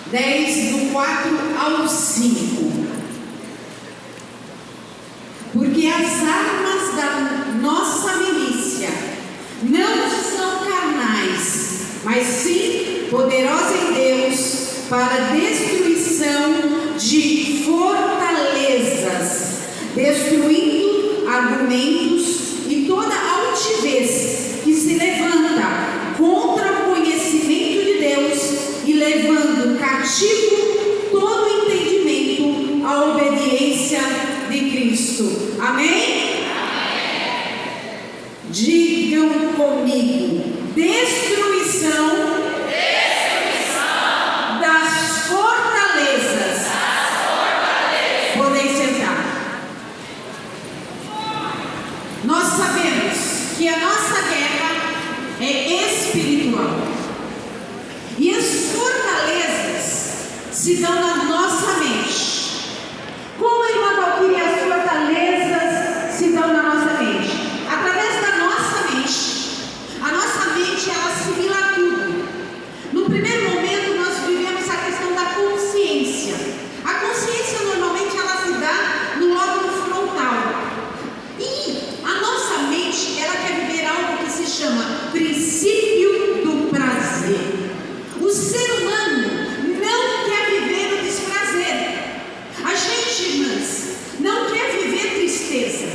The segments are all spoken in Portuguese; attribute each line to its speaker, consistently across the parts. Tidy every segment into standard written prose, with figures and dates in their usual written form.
Speaker 1: 10, do 4 ao 5. Porque as armas da nossa milícia não são carnais, mas sim poderosas em Deus para destruição de fortalezas, destruindo argumentos e toda altivez que se levanta contra o conhecimento de Deus e levando cativo todo entendimento à obediência de Cristo. Amém? Digam comigo: destruição das fortalezas. Podem sentar. Nós sabemos que a nossa guerra é espiritual. E as fortalezas se dão na nossa mente. Como, irmã Valquíria, as fortalezas se dão na nossa mente? Através da nossa mente. A nossa mente, ela assimila tudo. No primeiro momento, nós vivemos a questão da consciência. A consciência, normalmente, ela se dá no lóbulo frontal. E a nossa mente, ela quer viver algo que se chama princípio do prazer. O ser humano não quer viver o desprazer. A gente, irmãs, não quer viver tristeza.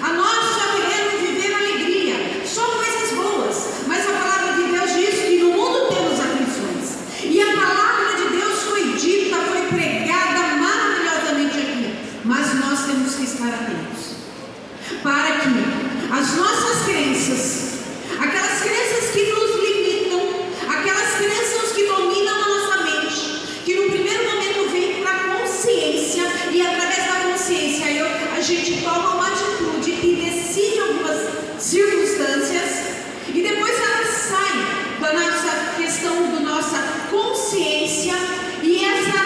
Speaker 1: A nós só queremos viver alegria, só coisas boas. Mas a palavra de Deus diz que no mundo temos aflições. E a palavra de Deus foi dita, foi pregada maravilhosamente aqui. Mas nós temos que estar atentos para que as nossas crenças, aquelas crenças que nos limitam, aquelas crenças que dominam a nossa mente, que no primeiro momento vem para a consciência, e através da consciência a gente toma uma atitude e decide algumas circunstâncias, e depois ela sai da nossa questão, da nossa consciência, e essa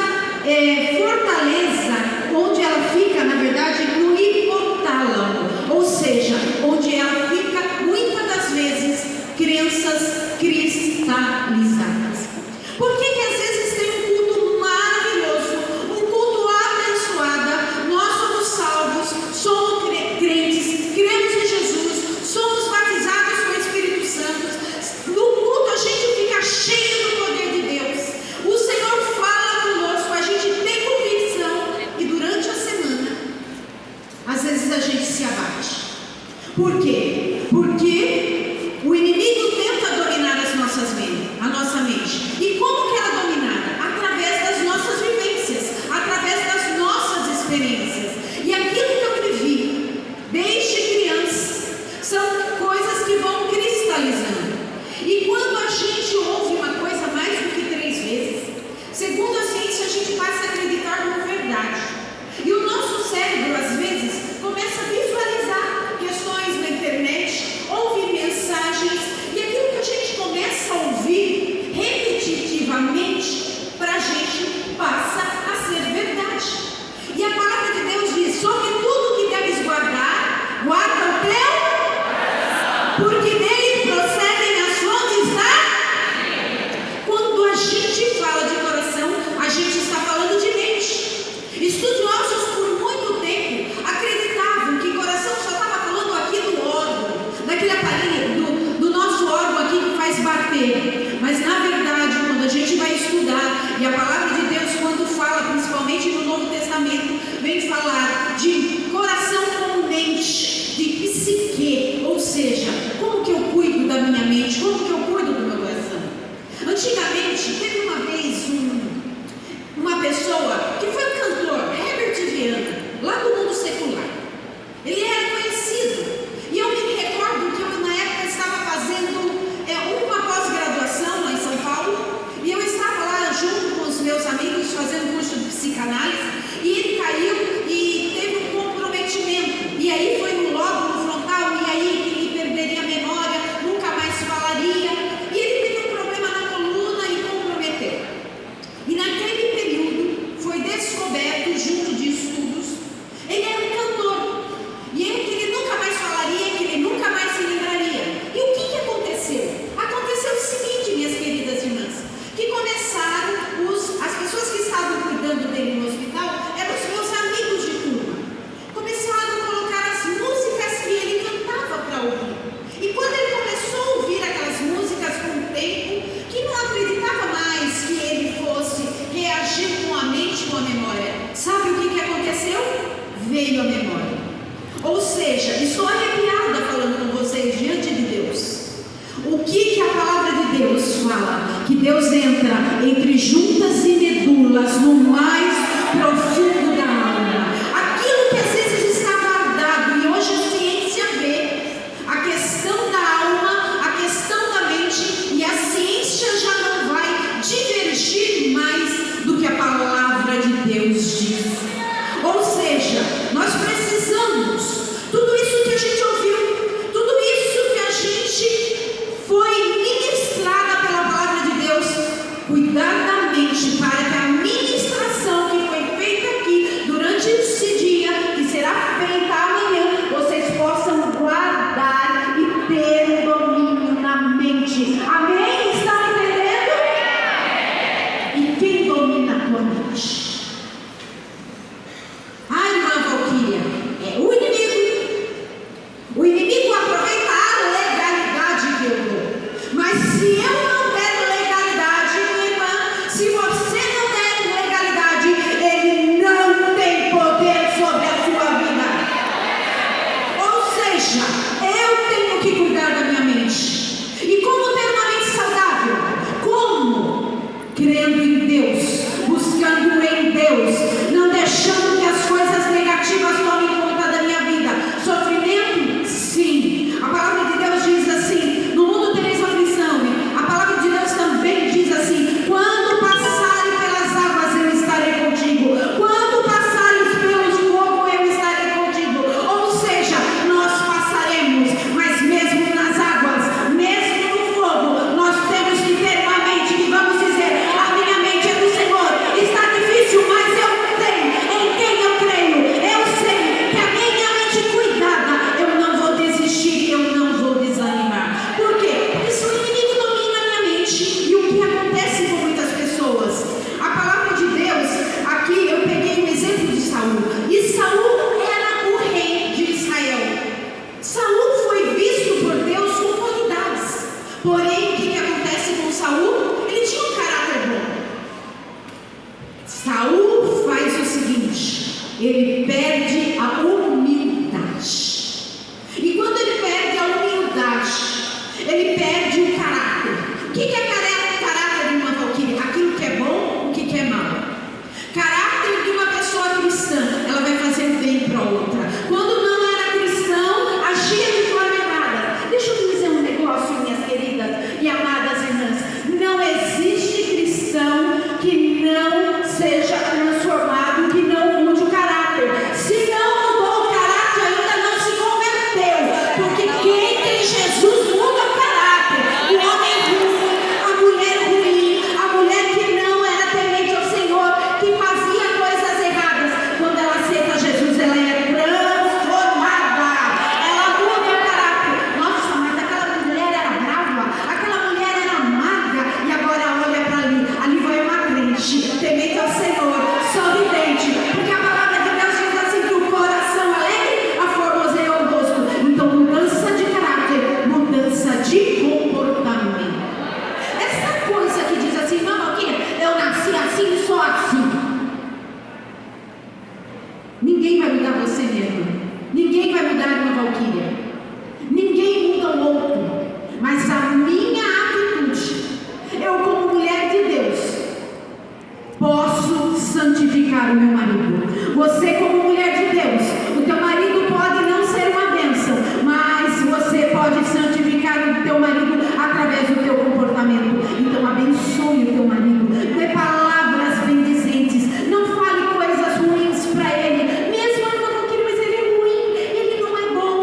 Speaker 1: fortaleza, onde ela fica, na verdade, no hipotálamo, ou seja, onde ela fica muitas das vezes crenças cristalizadas. Por que às vezes tem um culto maravilhoso, um culto abençoado, nós somos salvos, somos crentes, cremos em Jesus, somos batizados com o Espírito Santo, no culto a gente fica cheio do poder de Deus, o Senhor fala conosco, a gente tem convicção, e durante a semana, às vezes a gente se abate. que Deus entra entre juntas e medulas, no mais profundo da alma. Aquilo que às vezes está guardado, e hoje a ciência vê a questão da alma, a questão da mente, e a ciência já não vai divergir mais do que a palavra de Deus diz. Ou seja, nós precisamos, tudo isso que a gente ouviu, tudo isso que a gente foi ministrada pela palavra de Deus, cuidadamente, para que a ministração que foi feita aqui durante esse dia, que será feita amanhã, vocês possam guardar e ter um domínio na mente. Amém? Está entendendo? E quem domina a tua mente? Ai, irmã Valquíria, é o inimigo. O inimigo aproveita a legalidade que eu dou. Mas se eu não der legalidade, minha irmã, se você não der legalidade, ele não tem poder sobre a sua vida. Ou seja, eu tenho que cuidar da minha mente. E como ter uma mente saudável? Como? Crendo em Deus, buscando em Deus, não deixando que as coisas negativas tomem conta da minha vida. Sofrimento? Sim. A palavra de Deus diz assim: no mundo tereis aflição. A palavra de Deus também diz assim: quando passarem pelas águas eu estarei contigo, quando passares pelos fogo eu estarei contigo. Ou seja, nós passaremos, mas mesmo nas águas, mesmo no fogo, nós temos que ter uma mente que vamos dizer: a minha mente é do Senhor. Está difícil, mas eu sei em quem eu creio. Eu sei que a minha mente cuidada, eu não vou desistir, eu não vou desanimar. Por quê? Porque se o inimigo domina a minha mente, e o que acontece com muitas pessoas? A palavra de Deus, aqui eu peguei um exemplo de Saul, e Saul era o rei de Israel. Saul foi visto por Deus com qualidades, porém o que acontece com Saul? Ele tinha um caráter bom. Saul faz o seguinte: ele perde a humildade. E quando ele perde a humildade, ele perde o caráter. O que é caráter de uma Valquíria? Aquilo que é bom, o que é mal. Caráter de uma pessoa cristã, ela vai fazer bem para outra. Quando não era cristão, agia de forma errada. Deixa eu dizer um negócio, minhas queridas e amadas irmãs: não existe cristão que não seja transformado, que não mude o caráter. Se não mudou o caráter, ainda não se converteu. Porque quem tem Jesus muda o caráter. O homem ruim, a mulher que não era temente ao Senhor, que fazia coisas erradas, quando ela aceita Jesus, ela é transformada. Ela muda o caráter. Nossa, mas aquela mulher era brava, aquela mulher era amarga, e agora olha para ali. Ali vai uma crente, temente ao Senhor, sorridente, porque a palavra de Deus diz assim: que o coração alegre aformoseia o rosto. Então, mudança de caráter, mudança de comportamento. Essa coisa que diz assim: não, aqui eu nasci assim, sou assim. Ninguém vai mudar você mesmo. Ninguém vai mudar uma Valquíria. Ninguém muda o outro. Mas a minha atitude, eu como mulher de Deus, posso santificar o meu marido. Você como mulher de Deus, o teu marido pode não ser uma bênção, mas você pode santificar o teu marido através do teu comportamento. Então abençoe o teu marido, dê palavras bendizentes, não fale coisas ruins para ele. Mesmo mas ele é ruim, ele não é bom.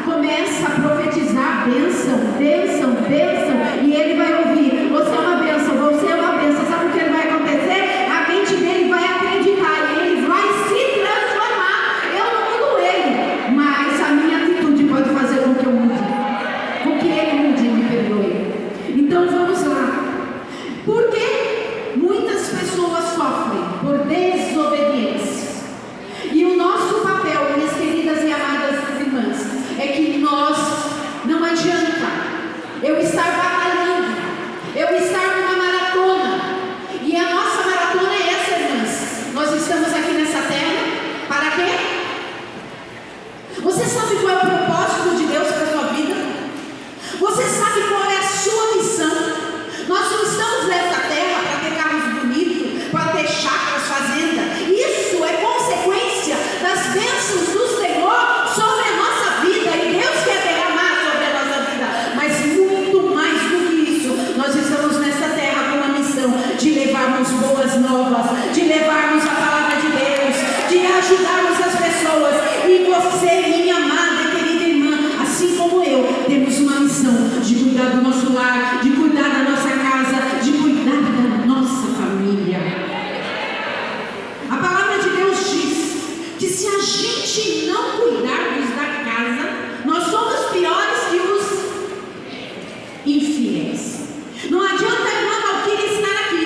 Speaker 1: Começa a profetizar bênção, bênção, bênção, e ele vai ouvir: você é uma bênção, você é uma bênção. Sabe o que ele vai acontecer? A mente dele vai acreditar e ele vai se transformar. Eu não mudo ele, mas a minha atitude pode fazer com que eu mude, com que ele mude e me perdoe. Então vamos lá. Por que boas novas, de levarmos a palavra de Deus, de ajudarmos as pessoas. E você, minha amada e querida irmã, assim como eu, temos uma missão de cuidar do nosso lar, de cuidar da nossa casa, de cuidar da nossa família. A palavra de Deus diz que se a gente não cuidarmos da casa, nós somos piores que os infiéis. Não adianta a irmã Valquíria estar aqui,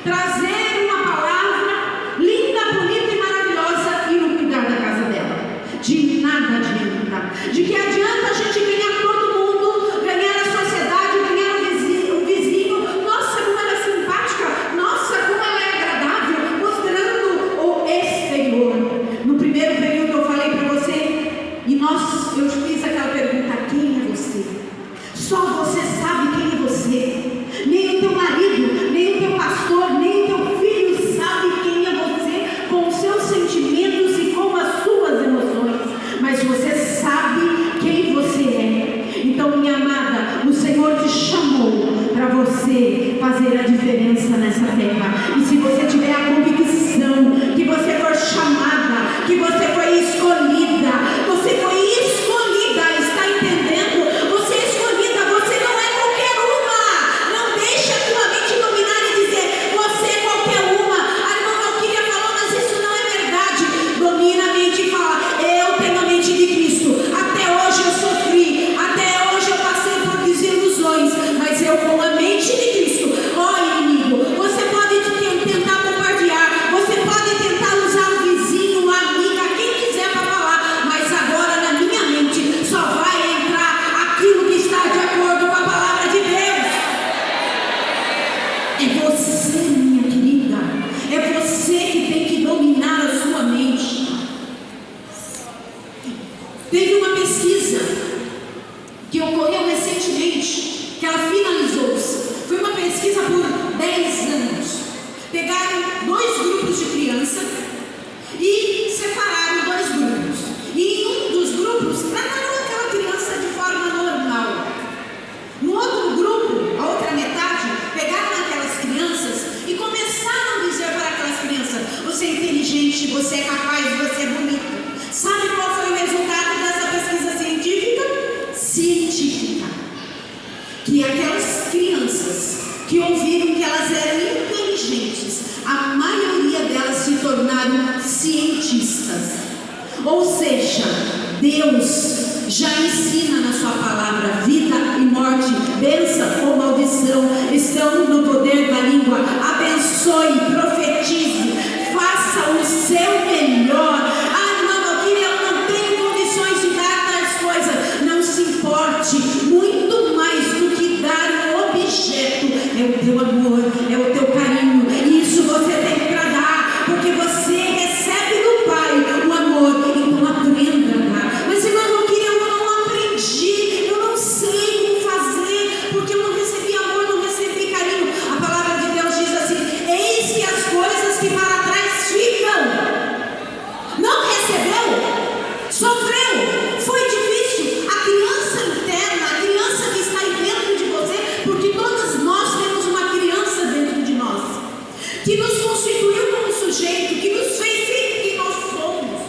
Speaker 1: trazer uma palavra linda, bonita e maravilhosa e não cuidar da casa dela. De nada adianta. De que adianta a gente ganhar todo mundo, ganhar a sociedade, ganhar o vizinho. Nossa, como ela é simpática, nossa, como ela é agradável, mostrando o exterior. No primeiro período eu falei para você, e eu fiz aquela pergunta: quem é você? Só você sabe quem é você. Nem o teu marido, nem o teu pastor, nem o teu filho sabe quem é você, com os seus sentimentos e com as suas emoções. Mas você sabe quem você é. Então, minha amada, o Senhor te chamou para você fazer a diferença nessa terra. E se você tiver a convicção que você foi chamada, que você foi escolhida, está entendendo? Você é escolhida, você não é qualquer uma. Não deixa a tua mente dominar e dizer, você é qualquer uma. A irmã Valquíria falou, mas isso não é verdade. Domina a mente e fala, eu tenho a mente de Cristo. Até hoje eu sofri, até hoje eu passei por desilusões, mas eu com a mente de Cristo. Ó inimigo, você pode tentar bombardear, você pode tentar usar o vizinho, uma amiga, quem quiser para falar, mas agora na minha mente só vai entrar aquilo que está de acordo com a palavra de Deus. É você, minha querida, é você que tem que dominar a sua mente. Teve uma pesquisa que ocorreu recentemente, que ela finalizou-se. Foi uma pesquisa por 10 anos. Pegaram 2 grupos de crianças e separaram 2 grupos. E em um dos grupos trataram aquela criança de forma normal. No outro grupo, a outra metade, pegaram aquelas crianças e começaram a dizer para aquelas crianças, você é inteligente, você é capaz, você é bonita. Sabe qual foi o resultado dessa pesquisa científica? Que aquelas crianças que ouviram que elas eram inteligentes, a maioria delas se tornaram cientistas. Ou seja, Deus já ensina na sua palavra vida e morte, bênção ou maldição, estão no poder da língua. Abençoe, profetize, faça o seu melhor. Muito mais do que dar um objeto, é o teu amor, é o teu carinho. Isso você tem para dar, porque você recebe do Pai o amor. Então aprenda a dar. Mas irmã, eu não aprendi, eu não sei como fazer, porque eu não recebi amor, não recebi carinho. A palavra de Deus diz assim: eis que as coisas que para trás ficam. Não recebeu? Sofreu? Foi difícil? A criança interna, a criança que está aí dentro de você, porque todos nós temos uma criança dentro de nós, que nos constituiu como sujeito, que nos fez ser quem nós somos.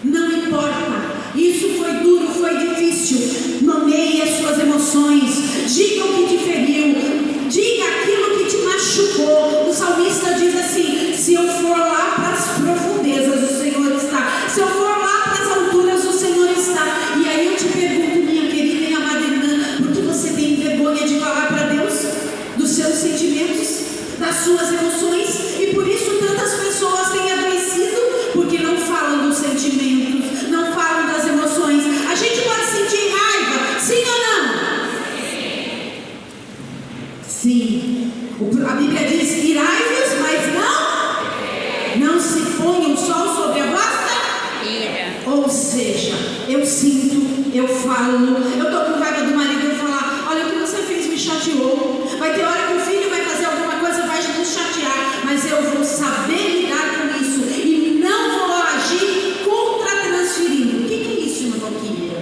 Speaker 1: Não importa, isso foi duro, foi difícil. Nomeie as suas emoções, diga o que te feriu, diga aquilo que te machucou. O salmista diz assim: se eu for lá para as profundezas, o Senhor está. Se eu for lá para as alturas, o Senhor está. E aí eu te pergunto, minha querida e amada irmã, por que você tem vergonha de falar para Deus dos seus sentimentos, das suas emoções? E por isso tantas pessoas têm adoecido, porque não falam dos sentimentos, não falam das emoções. A gente pode sentir raiva, sim ou não? Sim. A Bíblia diz: irai-vos, mas não se ponha o sol sobre a vossa ira. Ou seja, eu sinto, eu falo, eu estou com raiva do marido, eu falar: olha, o que você fez me chateou. Vai ter hora que o filho vai fazer alguma coisa, vai nos chatear, mas eu vou saber lidar com isso e não vou agir contra-transferindo. O que é isso, irmã Valquíria?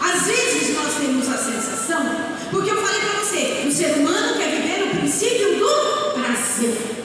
Speaker 1: Às vezes nós temos a sensação, porque eu falei para você, o ser humano quer viver o princípio do prazer.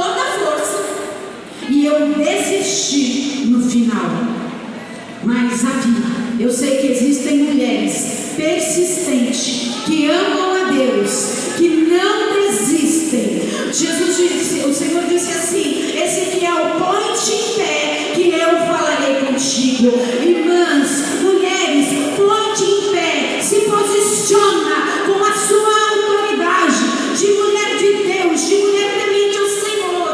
Speaker 1: toda a força e eu desisti no final. Mas havia, eu sei que existem mulheres persistentes que amam a Deus, que não desistem. Jesus disse, o Senhor disse assim: Ezequiel, põe-te em pé, que eu falarei contigo. Irmãs, mulheres, põe-te em pé, se posiciona com a sua autoridade de mulher de Deus, de mulher temente ao Senhor.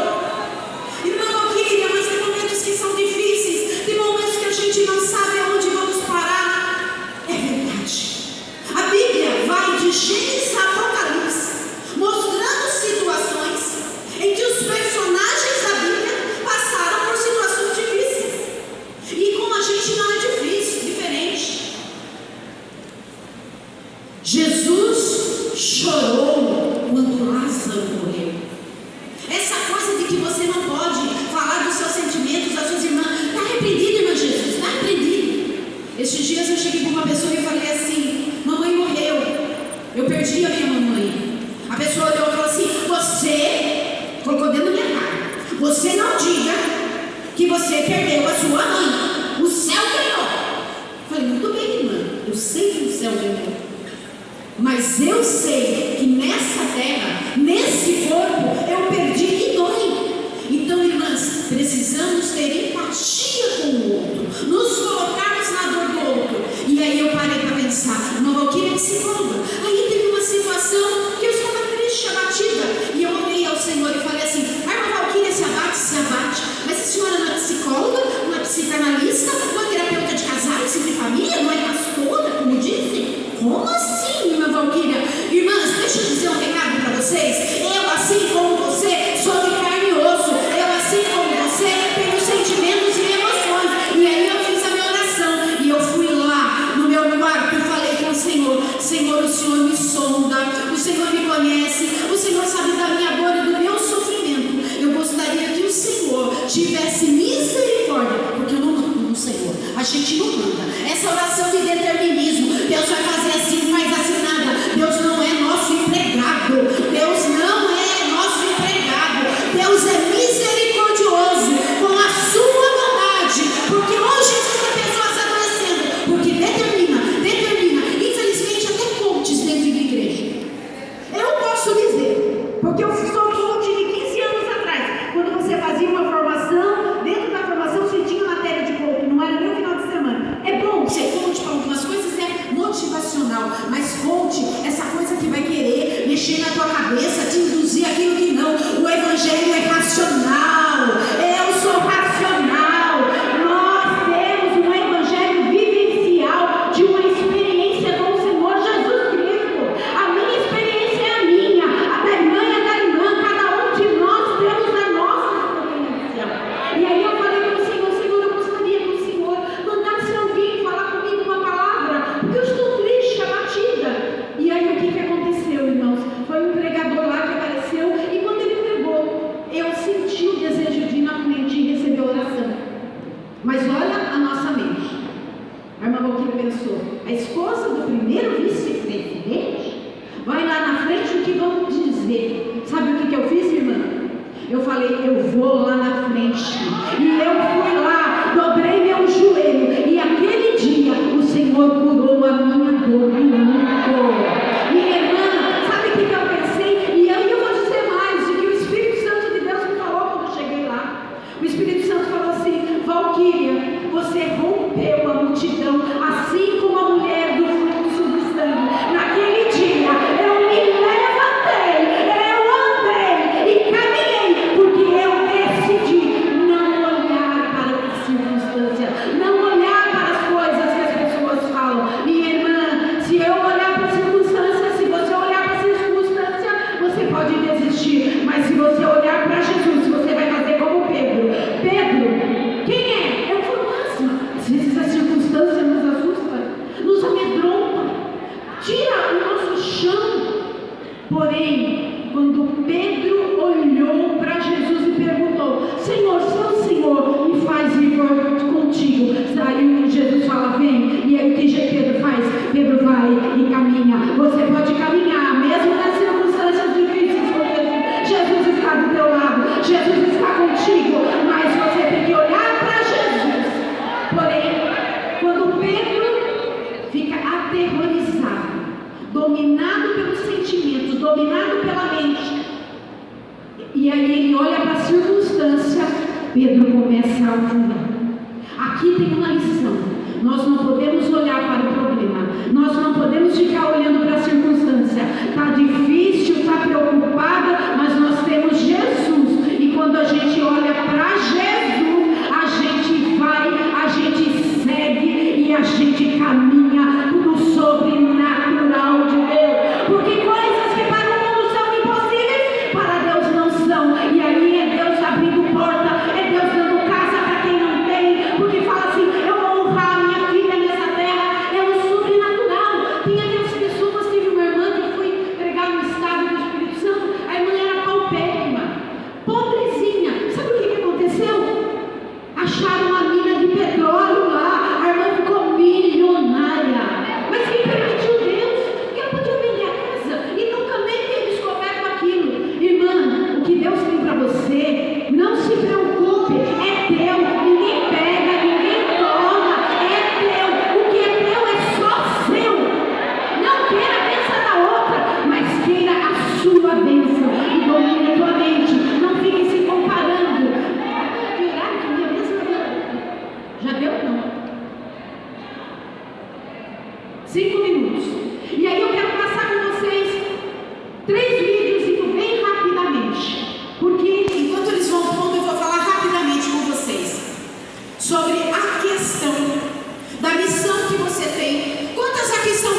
Speaker 1: Irmã Valquíria, mas tem momentos que são difíceis, tem momentos que a gente não sabe aonde vamos parar. É verdade. A Bíblia vai de Gênesis a Apocalipse, mostrando situações em que os personagens da Bíblia passaram por situações difíceis. E com a gente não é difícil, diferente. Jesus chorou quando Lázaro morreu. Essa coisa de que você não pode falar dos seus sentimentos, das suas irmãs, está repreendido, irmã Jesus, está repreendido. Estes dias eu cheguei para uma pessoa e falei assim: mamãe morreu, eu perdi a minha mamãe. A pessoa olhou e falou assim: você, colocou dentro da minha cara, você não diga que você perdeu a sua mãe, o céu ganhou. Eu falei: muito bem, irmã, eu sei que o céu ganhou, mas eu sei que nessa terra, nesse corpo, eu perdi e dói. Então, irmãs, precisamos ter empatia com o outro, nos colocarmos na dor do outro. E aí eu parei para pensar, irmã Valquíria é psicóloga. Aí teve uma situação que eu estava triste, abatida, e eu orei ao Senhor e falei assim: a irmã Valquíria se abate, mas a senhora não é psicóloga, não é psicanalista, não é terapeuta de casais e de família, não é pastora, como dizem? Como assim, irmã Valquíria? Irmãs, deixa eu dizer um recado para vocês. Eu, assim como você, sou de carne e osso. Eu, assim como você, tenho sentimentos e emoções. E aí eu fiz a minha oração, e eu fui lá no meu quarto e falei com o Senhor: Senhor, o Senhor me sonda, o Senhor me conhece, o Senhor sabe da minha dor e do meu sofrimento. Eu gostaria que o Senhor tivesse misericórdia, porque eu não mando no Senhor, a gente não manda. Essa oração de determinismo, Deus vai fazer assim, faz assim, nada. Deus não é nosso empregado, Deus não é nosso empregado. Deus é misericordioso com a sua bondade, porque hoje existem pessoas adoecendo, porque determina. Infelizmente até coaches dentro de igreja. Eu posso dizer, porque eu sou coach de 15 anos atrás. Quando você fazia uma formação, dentro da formação você tinha matéria de coach, não era nem o final de semana. É bom ser coach para algumas coisas, é motivacional, mas coach, essa coisa que vai querer mexer na tua cabeça, te induzir aquilo que não. O evangelho é racional, eu sou racional. Nós temos um evangelho vivencial de uma experiência com o Senhor Jesus Cristo. A minha experiência é a minha, a da irmã é da irmã, cada um de nós temos a nossa experiência. E aí eu falei para o Senhor: Senhor, eu gostaria que o Senhor mandasse alguém falar comigo uma palavra, porque eu estou triste, abatida. E aí o que aconteceu, irmãos? Foi um pregador lá que apareceu, e quando ele pregou, eu senti o desejo de ir na frente e receber a oração. Mas olha a nossa mente. A irmã Valquíria pensou: a esposa do primeiro vice-presidente vai lá na frente, o que vão dizer? Sabe o que eu fiz, irmã? Eu falei: eu vou lá na frente. E eu fui lá, dobrei meu joelho, e aquele dia o Senhor curou a minha dor muito. Minha irmã, sabe o que eu pensei? E aí eu vou dizer mais, de que o Espírito Santo de Deus me falou quando eu cheguei lá. O Espírito Santo falou assim: Valquíria, você rompeu a multidão, assim como a mulher do fluxo do sangue. Naquele dia eu me levantei, eu andei e caminhei, porque eu decidi não olhar para as circunstâncias, não olhar para as coisas que as pessoas falam. Minha irmã, se eu Pedro começa a afundar. Aqui tem uma lição. Nós não podemos olhar para o problema. Nós não podemos ficar olhando para a circunstância. Está difícil, está preocupada, mas nós temos Jesus. E quando a gente olha para Jesus, a gente vai, a gente segue e a gente caminha no sobrenatural de Deus. Porque coisas que para o mundo são impossíveis, para Deus não são. E aí é Deus abrindo porta, é Deus dando casa para quem não tem. Porque fala assim, eu vou honrar a minha filha nessa terra. É o sobrenatural. Tem aquelas pessoas, teve uma irmã que foi pregar no estado do Espírito Santo. A irmã era paupérrima, pobrezinha. Sabe o que aconteceu? Acharam uma mina de petróleo lá. A irmã ficou milionária. Mas quem permitiu Deus? Porque ela podia vender a casa e nunca nem ter descoberto aquilo. Irmã, o que Deus tem para você, não se preocupe, é teu. Ninguém pega, ninguém toma, é teu. O que é teu é só seu. Não queira a bênção da outra, mas queira a sua bênção e domine a tua mente. Não fique se comparando. Que horário que minha bênção já deu? Não. 5 minutos. E aí eu quero passar com vocês 3 vídeos bem rapidamente. Porque enquanto eles vão pondo, eu vou falar rapidamente com vocês sobre a questão da missão que você tem. Quantas aqui são